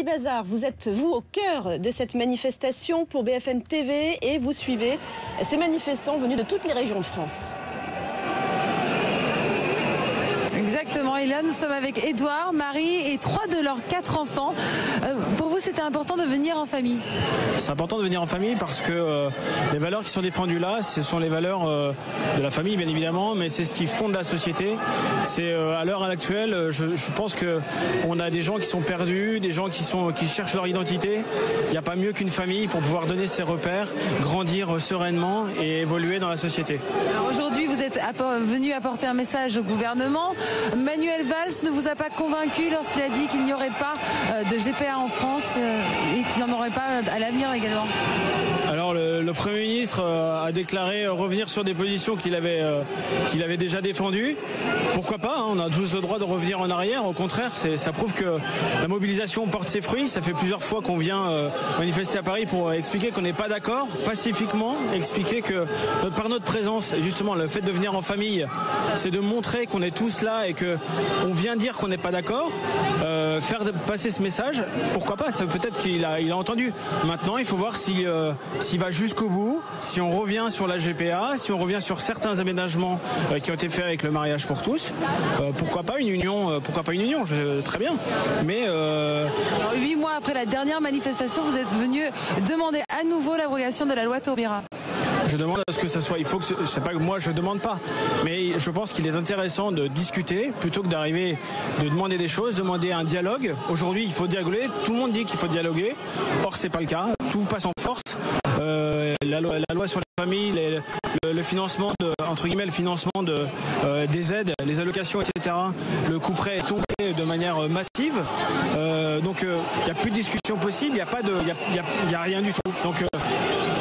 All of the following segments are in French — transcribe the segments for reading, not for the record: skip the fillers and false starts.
Bazar, vous êtes vous au cœur de cette manifestation pour BFM TV et vous suivez ces manifestants venus de toutes les régions de France. Exactement, et là nous sommes avec Édouard, Marie et 3 de leurs 4 enfants. Pour vous c'était important de venir en famille? C'est important de venir en famille parce que les valeurs qui sont défendues là, ce sont les valeurs de la famille bien évidemment, mais c'est ce qui fonde la société. C'est à l'heure actuelle, je pense qu'on a des gens qui sont perdus, des gens qui cherchent leur identité. Il n'y a pas mieux qu'une famille pour pouvoir donner ses repères, grandir sereinement et évoluer dans la société. Aujourd'hui vous êtes venu apporter un message au gouvernement. Manuel Valls ne vous a pas convaincu lorsqu'il a dit qu'il n'y aurait pas de GPA en France et qu'il n'y en aurait pas à l'avenir également? Alors le Premier ministre a déclaré revenir sur des positions qu'il avait déjà défendues. Pourquoi pas, hein, on a tous le droit de revenir en arrière. Au contraire, ça prouve que la mobilisation porte ses fruits. Ça fait plusieurs fois qu'on vient manifester à Paris pour expliquer qu'on n'est pas d'accord, pacifiquement, expliquer que par notre présence, et justement le fait de venir en famille, c'est de montrer qu'on est tous là et qu'on vient dire qu'on n'est pas d'accord, faire passer ce message, pourquoi pas, peut-être qu'il a entendu. Maintenant, il faut voir s'il va jusqu'au bout, si on revient sur la GPA, si on revient sur certains aménagements qui ont été faits avec le mariage pour tous. Pourquoi pas une union, très bien. Mais Alors, 8 mois après la dernière manifestation, vous êtes venu demander à nouveau l'abrogation de la loi Taubira. Je demande à ce que ça soit. C'est pas que moi je demande pas, mais je pense qu'il est intéressant de discuter plutôt que d'arriver de demander des choses, demander un dialogue. Aujourd'hui, il faut dialoguer. Tout le monde dit qu'il faut dialoguer. Or, c'est pas le cas. Tout passe en force. La loi sur les familles, le financement le financement des aides, les allocations, etc. Le couperet est tombé de manière massive. Donc il n'y a plus de discussion possible. Il y a rien du tout. Donc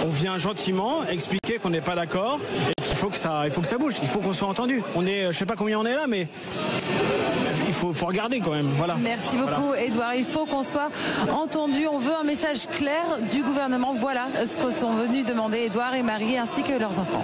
on vient gentiment expliquer qu'on n'est pas d'accord et qu'il faut que ça bouge. Il faut qu'on soit entendu. Je sais pas combien on est là, mais il faut regarder quand même. Voilà. Merci beaucoup, Édouard. Il faut qu'on soit entendu. On veut un message clair du gouvernement. Voilà ce que sont venus demander Édouard et Marie ainsi que leurs enfants.